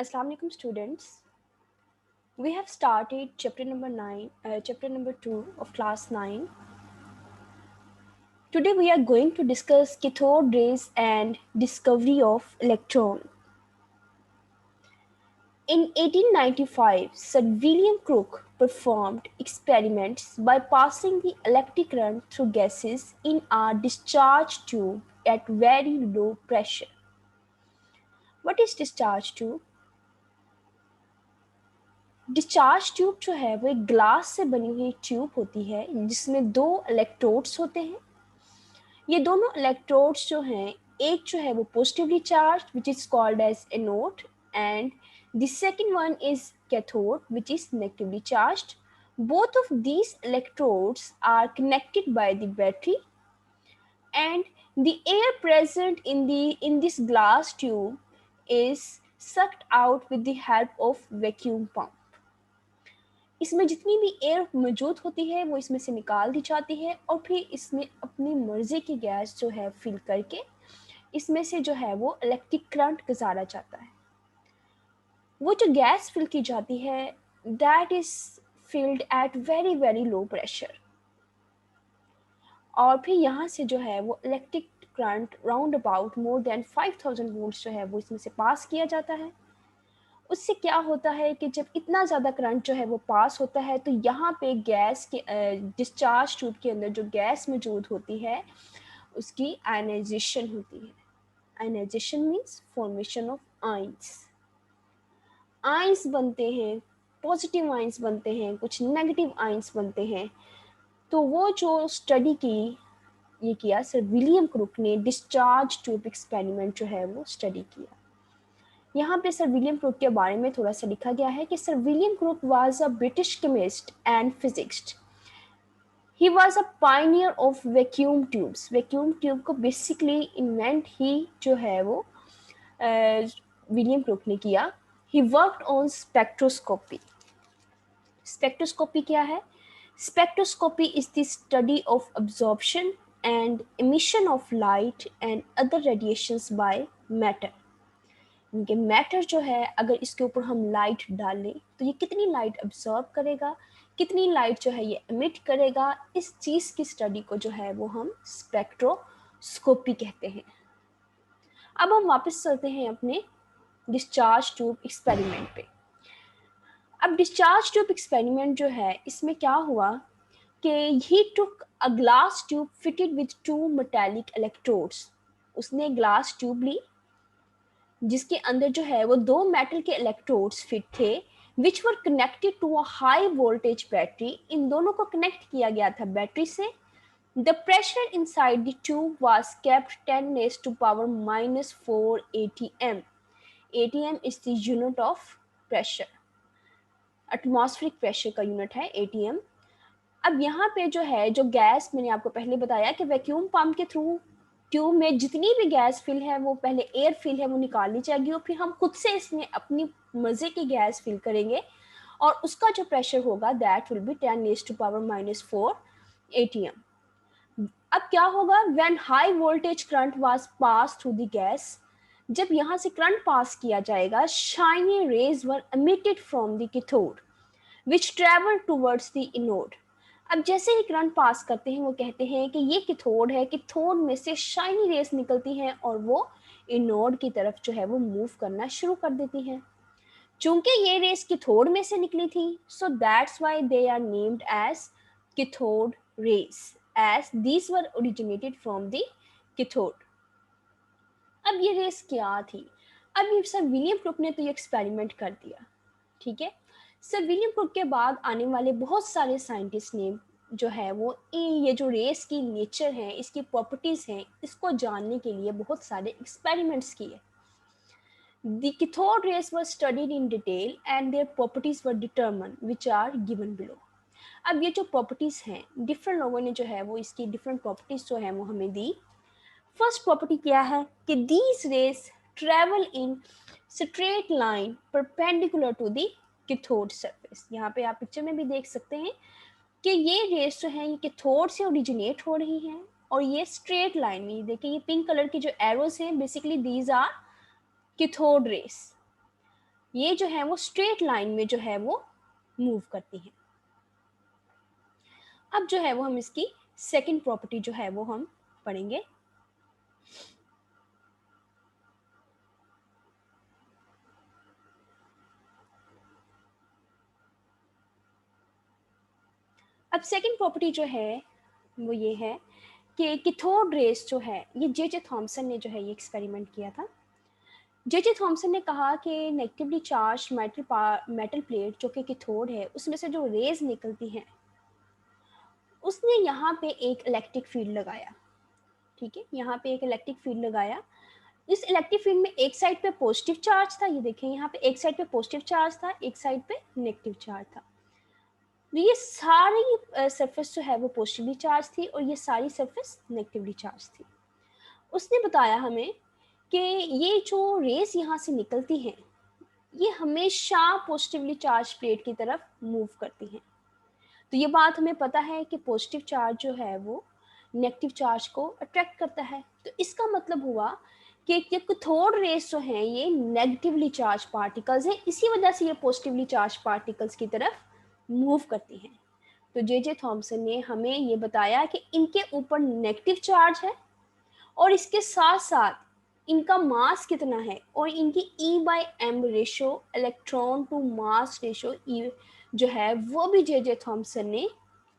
Assalamu alaikum students. We have started chapter number 2 of class 9. Today we are going to discuss cathode rays and discovery of electron. In 1895, Sir William Crookes performed experiments by passing the electric current through gases in a discharge tube at very low pressure. What is discharge tube? Discharge tube जो है वो एक glass से बनी हुई tube होती है जिसमें दो इलेक्ट्रोड्स होते हैं। ये दोनों इलेक्ट्रोड्स जो हैं, एक जो है वो positively charge which is called as anode and the second one is cathode which is negatively charged. Both of these electrodes are connected by the battery, and the air present in this glass tube is sucked out with the help of vacuum pump. इसमें जितनी भी air मौजूद होती है वो इसमें से निकाल दी जाती है और फिर इसमें अपनी मर्जी की गैस जो है फिल करके इसमें से जो है वो इलेक्ट्रिक करंट गुजारा जाता है. वो जो गैस फिल की जाती है that is filled at very very low pressure, और फिर यहाँ से जो है वो electric current round about more than 5000 volts जो है वो इसमें से पास किया जाता है. उससे क्या होता है कि जब इतना ज़्यादा करंट जो है वो पास होता है तो यहाँ पे गैस के डिस्चार्ज ट्यूब के अंदर जो गैस मौजूद होती है उसकी आयनाइजेशन होती है. Ionization means formation of ions. Ions बनते हैं, पॉजिटिव आइंस बनते हैं, कुछ नेगेटिव आइंस बनते हैं. तो वो जो स्टडी की ये किया सर विलियम क्रूक ने डिस्चार्ज ट्यूब एक्सपेरिमेंट जो है वो स्टडी किया. यहाँ पे सर विलियम क्रूक के बारे में थोड़ा सा लिखा गया है कि sir William Crook was a British chemist and physicist. He was a pioneer of vacuum tubes. Vacuum tube को बेसिकली इन्वेंट ही जो है वो विलियम क्रूक ने किया. He worked on spectroscopy. Spectroscopy क्या है? Spectroscopy is the study of absorption and emission of light and other radiations by matter. इनके मैटर जो है अगर इसके ऊपर हम लाइट डालें तो ये कितनी लाइट अब्सॉर्ब करेगा, कितनी लाइट जो है ये एमिट करेगा, इस चीज़ की स्टडी को जो है वो हम स्पेक्ट्रोस्कोपी कहते हैं. अब हम वापस चलते हैं अपने डिस्चार्ज ट्यूब एक्सपेरिमेंट पे. अब डिस्चार्ज ट्यूब एक्सपेरिमेंट जो है इसमें क्या हुआ कि he took a glass tube fitted with 2 metallic electrodes. उसने ग्लास ट्यूब ली जिसके अंदर जो है वो 2 मेटल के इलेक्ट्रोड्स फिट थे which were connected to a high voltage battery. इन दोनों को कनेक्ट किया गया था बैटरी से. The pressure inside the tube was kept 10 raised to power -4 atm. atm is the unit of pressure. Atmospheric pressure का unit है atm. अब यहाँ पे जो है जो गैस मैंने आपको पहले बताया कि वैक्यूम पंप के थ्रू ट्यूब में जितनी भी गैस फिल है वो पहले एयर फिल है वो निकालनी चाहिए और फिर हम खुद से इसमें अपनी मज़े की गैस फिल करेंगे और उसका जो प्रेशर होगा that will be 10 raised to power -4 atm. अब क्या होगा when high voltage current was pass through the gas. जब यहाँ से करंट पास किया जाएगा shiny raise were emitted from the cathode which travel towards the anode. अब जैसे ही करंट पास करते हैं वो कहते हैं कि ये कैथोड है, कैथोड में से शाइनी रेस निकलती हैं और वो एनोड की तरफ जो है वो मूव करना शुरू कर देती हैं. चूंकि ये रेस कैथोड में से निकली थी so that's why they are named as cathode rays as these were originated from the cathode. अब ये रेस क्या थी? अब ये सर विलियम क्रूक ने तो ये एक्सपेरिमेंट कर दिया, ठीक है. सर विलियम क्रूक के बाद आने वाले बहुत सारे साइंटिस्ट ने जो है वो ये जो रेस की नेचर है, इसकी प्रॉपर्टीज़ हैं, इसको जानने के लिए बहुत सारे एक्सपेरिमेंट्स किए. The cathode rays were studied in detail and their properties were determine which are given below. अब ये जो प्रॉपर्टीज़ हैं डिफरेंट लोगों ने जो है वो इसकी डिफरेंट प्रॉपर्टीज़ जो है वो हमें दी. फर्स्ट प्रॉपर्टी क्या है कि these rays travel in straight line perpendicular to the cathode surface. यहाँ पे आप पिक्चर में भी देख सकते हैं कि ये रेस जो है ये कैथोड से ओरिजिनेट हो रही हैं और ये स्ट्रेट लाइन में देखिए ये पिंक कलर की जो एरोज हैं basically these are cathode rays. ये जो है वो स्ट्रेट लाइन में जो है वो मूव करती हैं। अब जो है वो हम इसकी सेकंड प्रॉपर्टी जो है वो हम पढ़ेंगे। अब सेकंड प्रॉपर्टी जो है वो ये है कि कैथोड रेस जो है, ये जे थॉमसन ने जो है ये एक्सपेरिमेंट किया था। जे थॉमसन ने कहा कि नेगेटिवली चार्ज मेटल प्लेट जो कि कैथोड है, उसमें से जो रेज निकलती हैं, उसने यहाँ पे एक इलेक्ट्रिक फील्ड लगाया। ठीक है, यहाँ पे एक इलेक्ट्रिक फील्ड लगाया। इस इलेक्ट्रिक फील्ड में एक साइड पे पॉजिटिव चार्ज था, ये देखें यहाँ पे एक साइड पे पॉजिटिव चार्ज था, एक साइड पे नेगेटिव चार्ज था। तो ये सारी सरफेस जो है वो पॉजिटिवली चार्ज थी और ये सारी सरफेस नेगेटिवली चार्ज थी। उसने बताया हमें कि ये जो रेस यहाँ से निकलती हैं, ये हमेशा पॉजिटिवली चार्ज प्लेट की तरफ मूव करती हैं। तो ये बात हमें पता है कि पॉजिटिव चार्ज जो है वो नेगेटिव चार्ज को अट्रैक्ट करता है। तो इसका मतलब हुआ कि ये कैथोड रेस जो हैं ये नेगेटिवली चार्ज पार्टिकल्स हैं, इसी वजह से ये पॉजिटिवली चार्ज पार्टिकल्स की तरफ मूव करती हैं। तो जे थॉमसन ने हमें ये बताया कि इनके ऊपर नेगेटिव चार्ज है और इसके साथ साथ इनका मास कितना है और इनकी E/m ratio, electron to mass ratio जो है वो भी जे थॉमसन ने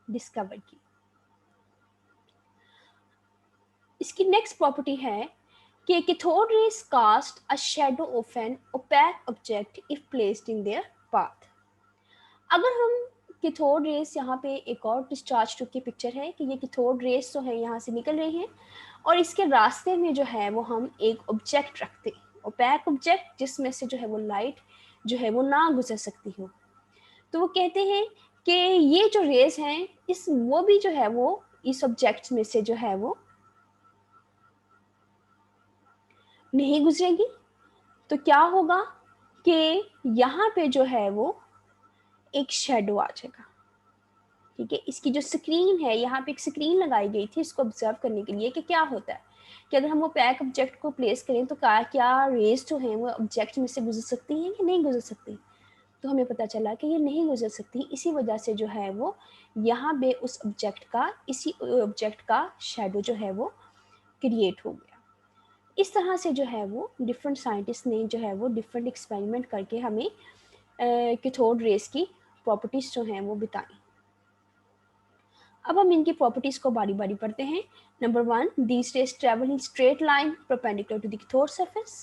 डिस्कवर की। इसकी नेक्स्ट प्रॉपर्टी है कि cathode rays cast a shadow of an opaque object if placed in their path. अगर हम कैथोड रेस, यहाँ पे एक और डिस्चार्ज ट्यूब की पिक्चर है कि ये कैथोड रेस जो है यहाँ से निकल रही है और इसके रास्ते में जो है वो हम एक ऑब्जेक्ट रखते हैं, ओपैक ऑब्जेक्ट, जिसमें से जो है वो लाइट जो है वो ना गुजर सकती हो। तो वो कहते हैं कि ये जो रेस हैं इस वो भी जो है वो इस ऑब्जेक्ट में से जो है वो नहीं गुजरेगी। तो क्या होगा कि यहाँ पे जो है वो एक शेडो आ जाएगा। ठीक है, इसकी जो स्क्रीन है, यहाँ पे एक स्क्रीन लगाई गई थी इसको ऑब्जर्व करने के लिए कि क्या होता है कि अगर हम वो पैक ऑब्जेक्ट को प्लेस करें तो क्या रेज जो है वो ऑब्जेक्ट में से गुजर सकती हैं या नहीं गुजर सकती। तो हमें पता चला कि ये नहीं गुजर सकती, इसी वजह से जो है वो यहाँ पे उस ऑब्जेक्ट का, इसी ऑब्जेक्ट का शेडो जो है वो क्रिएट हो गया। इस तरह से जो है वो डिफरेंट साइंटिस्ट ने जो है वो डिफरेंट एक्सपेरिमेंट करके हमें कैथोड रेस की प्रॉपर्टीज जो हैं वो बताई। अब हम इनकी प्रॉपर्टीज को बारी बारी पढ़ते हैं। Number 1, these rays travel in straight line perpendicular to the cathode surface.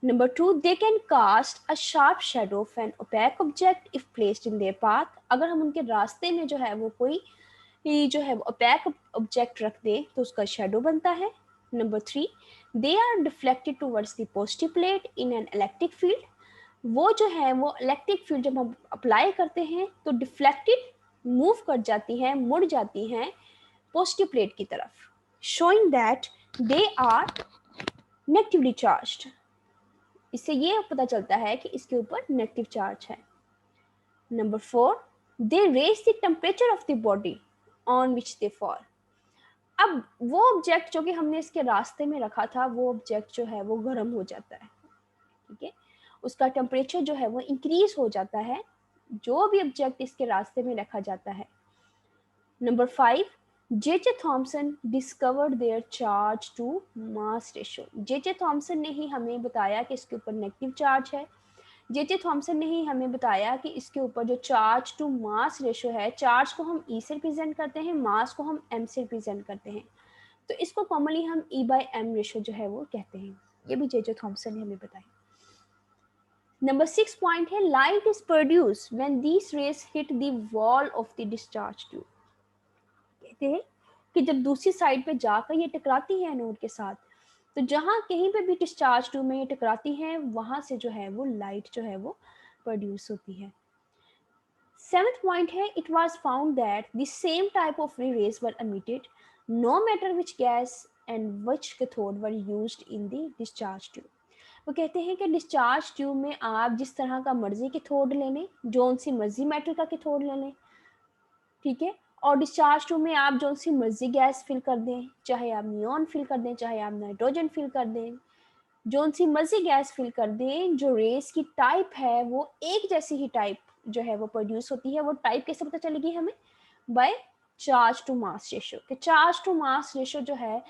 Number 2, they can cast a sharp shadow of an opaque object if placed in their path. अगर हम उनके रास्ते में जो है वो कोई जो है opaque object रख दे तो उसका shadow बनता है। Number 3, they are deflected towards the positive plate in an electric field. वो जो है वो इलेक्ट्रिक फील्ड जब हम अप्लाई करते हैं तो डिफ्लेक्टेड मूव कर जाती हैं, मुड़ जाती हैं पॉजिटिव प्लेट की तरफ, showing that they are negatively charged. इससे ये पता चलता है कि इसके ऊपर नेगेटिव चार्ज है। Number 4, they raise the temperature of the body on which they fall. अब वो ऑब्जेक्ट जो कि हमने इसके रास्ते में रखा था, वो ऑब्जेक्ट जो है वो गर्म हो जाता है। ठीक है, उसका टेम्परेचर जो है वो इंक्रीज हो जाता है जो भी ऑब्जेक्ट इसके रास्ते में रखा जाता है। Number 5, J Thomson discovered their charge to mass ratio. J Thomson ने ही हमें बताया कि इसके ऊपर नेगेटिव चार्ज है। जे थॉमसन ने ही हमें बताया कि इसके ऊपर जो चार्ज टू मास रेशो है, चार्ज को हम ई से रिप्रेजेंट करते हैं, मास को हम एम से रिप्रेजेंट करते हैं, तो इसको कॉमनली हम E/m रेशो जो है वो कहते हैं। ये भी जे थॉमसन ने हमें बताया। नंबर 6 पॉइंट है, light is produce when these rays hit the wall of the discharge tube. कहते हैं कि जब दूसरी साइड पे जाकर ये टकराती है एनोड के साथ, तो जहाँ कहीं पे भी डिस्चार्ज ट्यूब में ये टकराती हैं वहां से जो है वो लाइट जो है वो प्रोड्यूस होती है। 7th पॉइंट है, it was found that the same type of raise were emitted no matter which gas and which cathode were used in the discharge tube. वो कहते हैं कि डिस्चार्ज ट्यूब में आप जिस तरह का मर्जी कैथोड ले लें, जो सी मर्जी मेटल का कैथोड ले लें, ठीक है, और डिस्चार्ज ट्यूब में आप जो सी मर्जी गैस फिल कर दें, चाहे आप नियॉन फिल कर दें, चाहे आप नाइट्रोजन फिल कर दें, जोन सी मर्जी गैस फिल कर दें, जो रेस की टाइप है वो एक जैसी ही टाइप जो है वो प्रोड्यूस होती है। वो टाइप कैसे पता चलेगी हमें? By charge to mass ratio. कि चार्ज टू मास रेशियो जो है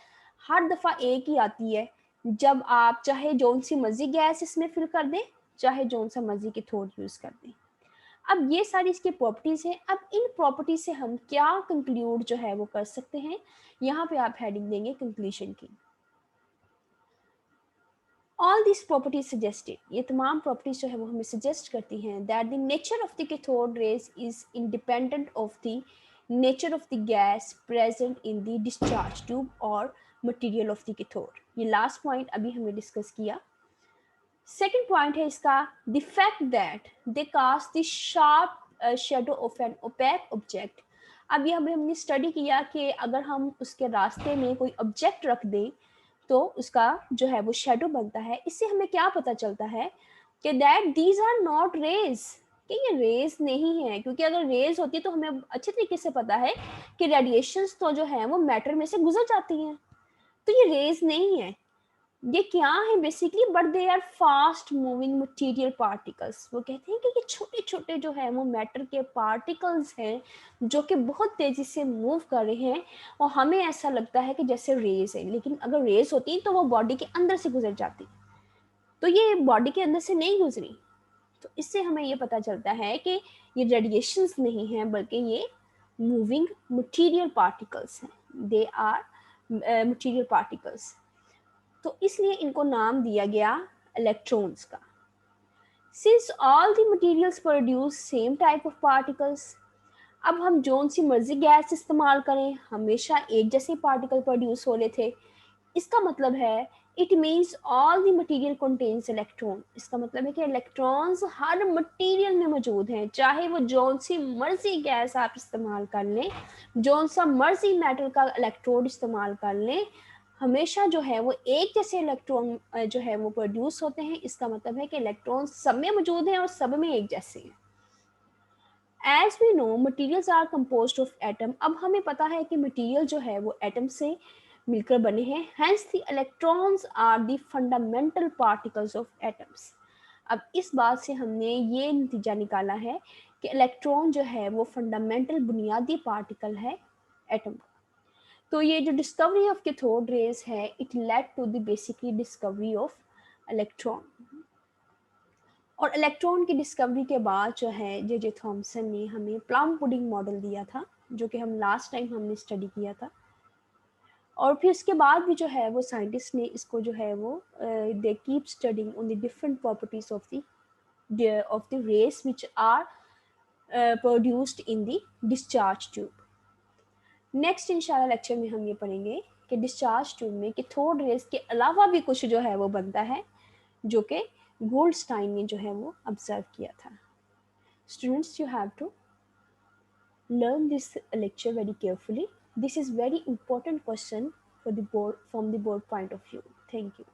हर दफ़ा एक ही आती है, जब आप चाहे जोन सी मर्जी गैस इसमें फिल कर दें, चाहे जोन सा मर्जी की थोड़ यूज़ कर दें। अब ये सारी इसकी प्रॉपर्टीज़ हैं। अब इन प्रॉपर्टीज से हम क्या कंक्लूड जो है वो कर सकते हैं, यहाँ पे आप हेडिंग देंगे कंक्लूजन की। ऑल दिस प्रॉपर्टीज सजेस्टेड, ये तमाम प्रॉपर्टीज जो है वो हमें सजेस्ट करती हैं that the nature of the cathode rays is independent of the nature of the gas present in the discharge tube और मटेरियल ऑफ द कैथोड। ये लास्ट पॉइंट अभी हमने डिस्कस किया। सेकेंड पॉइंट है इसका, the fact that they cast the sharp shadow of an opaque object. अब ये हमने स्टडी किया कि अगर हम उसके रास्ते में कोई ऑब्जेक्ट रख दें तो उसका जो है वो शेडो बनता है। इससे हमें क्या पता चलता है कि that these are not rays, कि ये रेज नहीं है। क्योंकि अगर रेज होती तो हमें अच्छे तरीके से पता है कि रेडिएशंस तो जो है वो मैटर में से गुजर जाती हैं, तो ये रेज नहीं है। ये क्या है basically, but they are fast moving material particles. वो कहते हैं कि ये छोटे छोटे जो है वो मैटर के पार्टिकल्स हैं जो कि बहुत तेजी से मूव कर रहे हैं, और हमें ऐसा लगता है कि जैसे रेज है, लेकिन अगर रेज होती तो वो बॉडी के अंदर से गुजर जाती, तो ये बॉडी के अंदर से नहीं गुजरी। तो इससे हमें ये पता चलता है कि ये रेडिएशंस नहीं है, बल्कि ये मूविंग मटेरियल पार्टिकल्स हैं। They are material particles. तो इसलिए इनको नाम दिया गया इलेक्ट्रॉन्स का। Since all the materials produce same type of particles, अब हम जोन सी मर्जी गैस इस्तेमाल करें, हमेशा एक जैसे पार्टिकल प्रोड्यूस हो रहे थे। इसका मतलब है it means all the material contains electron. इसका मतलब है कि इलेक्ट्रॉन्स हर मटेरियल में मौजूद हैं, चाहे वो जोन सी मर्जी गैस आप इस्तेमाल कर लें, जोन सा मर्जी मेटल का इलेक्ट्रोड इस्तेमाल कर लें, हमेशा जो है वो एक जैसे इलेक्ट्रॉन जो है वो प्रोड्यूस होते हैं। इसका मतलब है कि इलेक्ट्रॉन सब में मौजूद हैं और सब में एक जैसे हैं। As we know materials are composed of atom. अब हमें पता है कि मटीरियल जो है वो एटम से मिलकर बने हैं। Hence the electrons are the fundamental particles of atoms. अब इस बात से हमने ये नतीजा निकाला है कि इलेक्ट्रॉन जो है वो फंडामेंटल बुनियादी पार्टिकल है एटम का। तो ये जो डिस्कवरी ऑफ कैथोड रेज है, it led to the basically discovery of electron. और इलेक्ट्रॉन की डिस्कवरी के बाद जो है जे थॉमसन ने हमें प्लम पुडिंग मॉडल दिया था, जो कि हम लास्ट टाइम हमने स्टडी किया था। और फिर उसके बाद भी जो है वो साइंटिस्ट ने इसको जो है वो they keep studying on the different properties of the rays which are produced in the discharge tube. Next इंशाल्लाह लेक्चर में हम ये पढ़ेंगे कि डिस्चार्ज ट्यूब में कैथोड रेस के अलावा भी कुछ जो है वो बनता है, जो कि गोल्डस्टाइन ने जो है वो ऑब्जर्व किया था। Students, you have to learn this lecture very carefully. This is very important question for the board from the board point of view. Thank you.